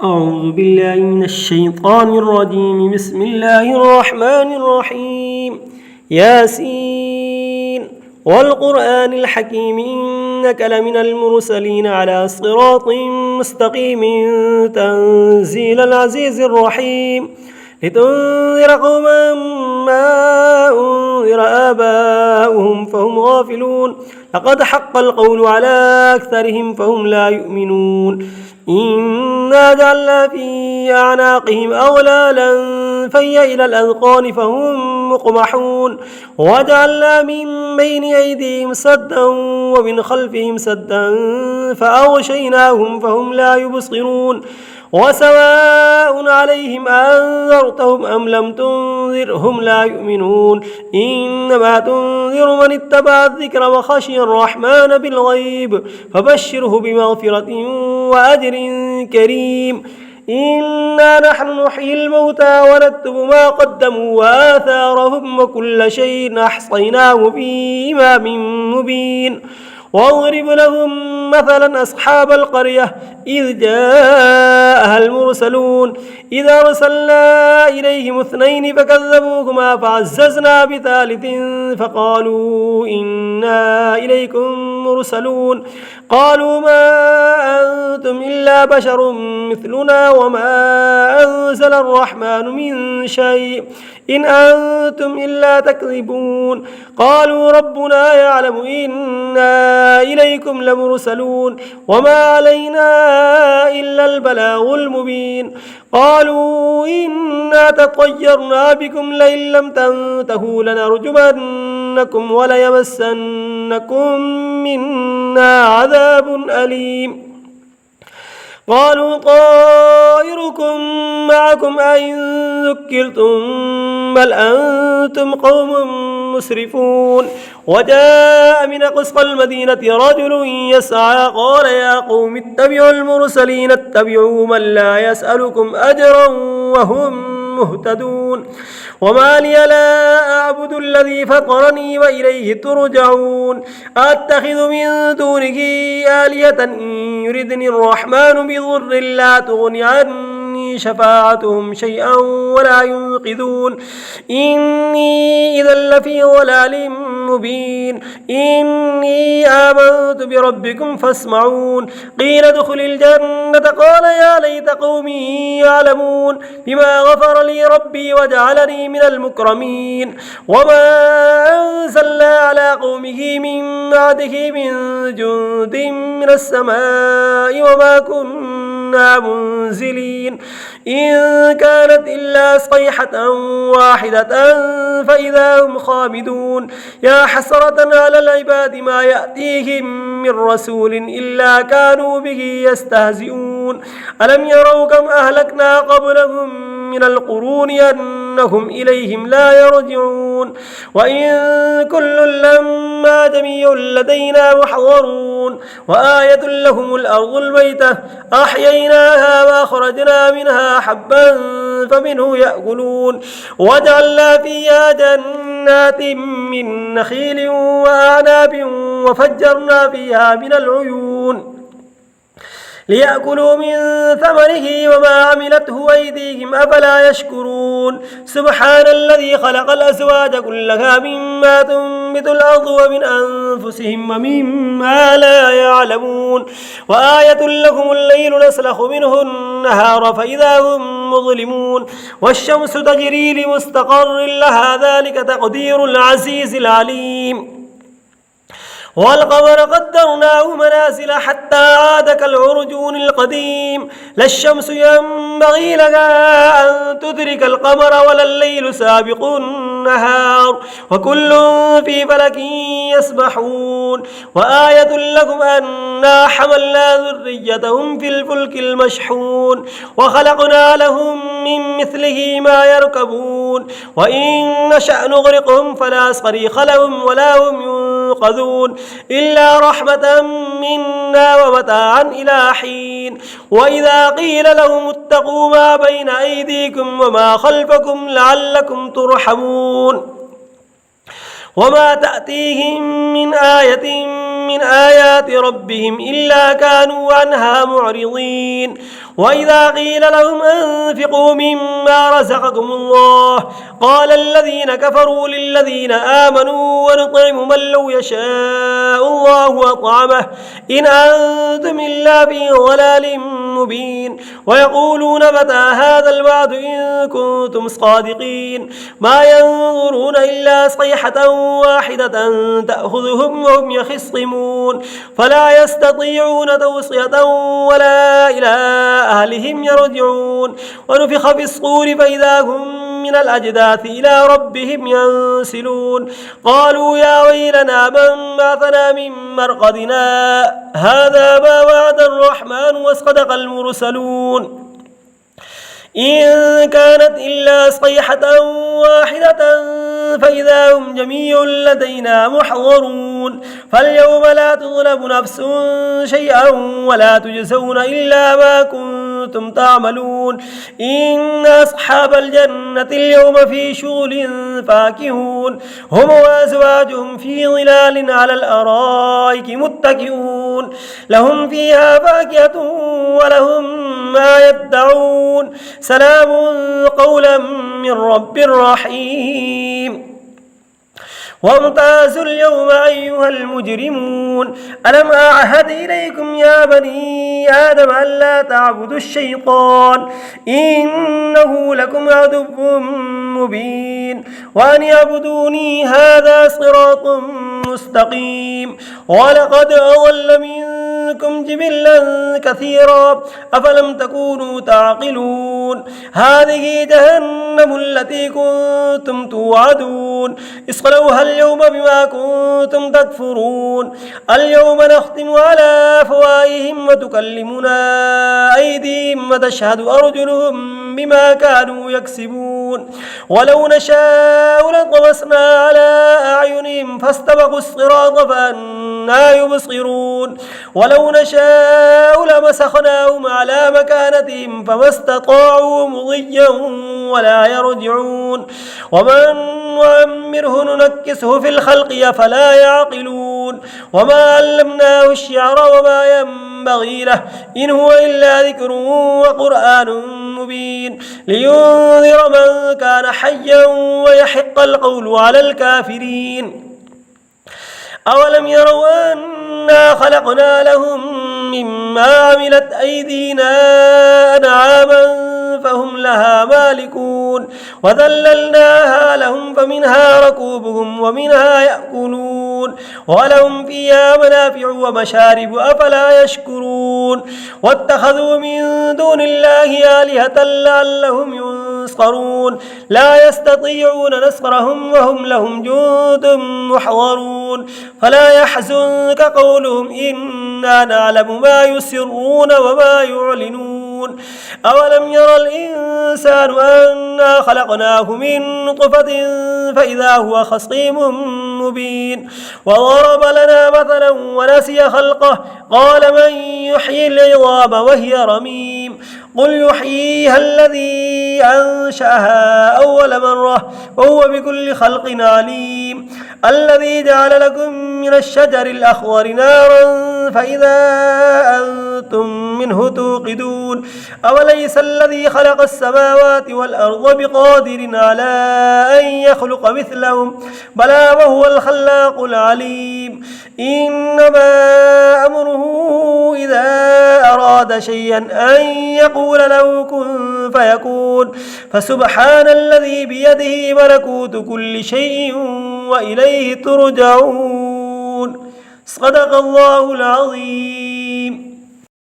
أعوذ بالله من الشيطان الرجيم. بسم الله الرحمن الرحيم. ياسين والقرآن الحكيم إنك لمن المرسلين على صراط مستقيم تنزيل العزيز الرحيم لتنذر قوما ما أنذر آباؤهم فهم غافلون لقد حق القول على أكثرهم فهم لا يؤمنون إنا جعلنا في أعناقهم أغلالا فهي إلى الأذقان فهم مقمحون وجعلنا من بين أيديهم سدا ومن خلفهم سدا فأغشيناهم فهم لا يبصرون وسواء عليهم أنذرتهم أم لم تنذرهم لا يؤمنون إنما تنذر من اتبع الذكر وخشي الرحمن بالغيب فبشره بمغفرة وأجر كريم. إنا نحن نحيي الموتى ونكتب ما قدموا وآثارهم وكل شيء أحصيناه في إمام مبين. واضرب لهم مثلا أصحاب القرية إذ جاءها المرسلون إذ أرسلنا إليهم 2 فكذبوهما فعززنا بثالث فقالوا إنا إليكم مرسلون قالوا ما أنتم إلا بشر مثلنا وما أنزل الرحمن من شيء إن أنتم إلا تكذبون قالوا ربنا يعلم إنا إليكم لمرسلون وما علينا إلا البلاغ المبين قالوا إنا تطيرنا بكم لئن لم تنتهوا لنرجمنكم وليمسنكم منا عذاب أليم قالوا طائركم معكم أئن ذكرتم بل أنتم قوم مسرفون. وجاء من أقصى المدينة رجل يسعى قال يا قوم اتبعوا المرسلين اتبعوا من لا يسألكم أجرا وهم مهتدون وما لي لا أعبد الذي فطرني وإليه ترجعون أتخذ من دونه آلهة إن يردني الرحمن بضر لا تغن عني شفاعتهم شيئا ولا ينقذون إني إذا لفي ضلال مبين إني آمنت بربكم فاسمعون قيل ادخل الجنة قال يا ليت قومي يعلمون بما غفر لي ربي وجعلني من المكرمين وما أنزلنا على قومه من بعده من جند من السماء وما كنا منزلين إن كانت إلا صيحة واحدة فإذا هم خامدون يا حسرة على العباد ما يأتيهم من رسول إلا كانوا به يستهزئون ألم يروا كم أهلكنا قبلهم من القرون أنهم إليهم لا يرجعون وإن كل لما جميع لدينا محضرون وآية لهم الأرض الميتة أحييناها وأخرجنا منها حبا فمنه يأكلون وجعلنا فيها جنات من نخيل وأعناب وفجرنا فيها من العيون ليأكلوا من ثمره وما عملته أيديهم أفلا يشكرون سبحان الذي خلق الأزواج كلها مما تنبت الأرض ومن أنفسهم ومما لا يعلمون وآية لكم الليل نسلخ منه النهار فإذا هم مظلمون والشمس تجري لمستقر لها ذلك تقدير العزيز العليم والقمر قدرناه منازل حتى عاد كالعرجون القديم لا الشمس ينبغي لها أن تدرك القمر ولا الليل سابق النهار وكل في فلك يسبحون وآية لكم أنا حملنا ذريتهم في الفلك المشحون وخلقنا لهم من مثله ما يركبون وإن نشأ نغرقهم فلا صريخ لهم ولا هم ينقذون إلا رحمة منا ومتاعا إلى حين وإذا قيل لهم اتقوا ما بين أيديكم وما خلفكم لعلكم ترحمون وما تأتيهم من آية من آيات ربهم إلا كانوا عنها معرضين وإذا قيل لهم أنفقوا مما رزقكم الله قال الذين كفروا للذين آمنوا ونطعم من لو يشاء الله أطعمه إن أنتم إلا في ضلال مبين ويقولون متى هذا الوعد إن كنتم صادقين ما ينظرون إلا صيحة واحدة تأخذهم وهم يخصمون فلا يستطيعون توصية ولا إلى أهلهم يرجعون ونفخ في الصور فإذا هم من الأجداث إلى ربهم ينسلون قالوا يا ويلنا من بعثنا من مرقدنا هذا ما وعد الرحمن وصدق المرسلون إن كانت إلا صيحة واحدة فإذا هم جميع لدينا محضرون فاليوم لا تظلم نفس شيئا ولا تجزون إلا ما كنتم تعملون إن أصحاب الجنة اليوم في شغل فاكهون هم وأزواجهم في ظلال على الأرائك متكئون لهم فيها فاكهة ولهم ما يدعون سلام قولا من رب رحيم وامتازوا اليوم أيها المجرمون ألم أعهد إليكم يا بني آدم ألا تعبدوا الشيطان إنه لكم عدو مبين وأن يعبدوني هذا صراط مستقيم ولقد أضل منكم جبلا كثيرا أفلم تكونوا تعقلون هذه جهنم التي كنتم توعدون اصلوها اليوم بما كنتم تكفرون اليوم نختم على أفواههم وتكلمنا أيديهم وتشهد أرجلهم بما كانوا يكسبون ولو نشاء لطمسنا على أعينهم فاستبقوا الصراط فأنى يبصرون ولو نشاء لمسخناهم على مكانتهم فما استطاعوا مضيا ولا يرجعون ومن نعمره ننكسه في الخلق أفلا يعقلون وما علمناه الشعر وما ينبغي له إن هو إلا ذكر وقرآن مبين لينذر من كان حيا ويحق القول على الكافرين أولم يروا أنا خلقنا لهم مما عملت أيدينا أنعاما فهم لها مالكون وذللناها لهم فمنها ركوبهم ومنها يأكلون ولهم فيها منافع ومشارب أفلا يشكرون واتخذوا من دون الله آلهة لعلهم ينصرون لا يستطيعون نصرهم وهم لهم جند محضرون فلا يحزنك قولهم إنا نعلم ما يسرون وما يعلنون أولم يرى الإنسان أنا خلقناه من نطفة فإذا هو خصيم مبين وضرب لنا مثلا ونسي خلقه قال من يحيي العظام وهي رميم قل يحييها الذي أنشأها أول مرة وهو بكل خلق عليم الذي جعل لكم من الشجر الأخضر نارا فإذا أنتم منه توقدون أوليس الذي خلق السماوات والأرض بقادر على أن يخلق مثلهم بلى وهو الخلاق العليم إنما أمره إذا أراد شيئا أن يقول له كن فيكون فسبحان الذي بيده ملكوت كل شيء وإليه ترجعون صدق الله العظيم.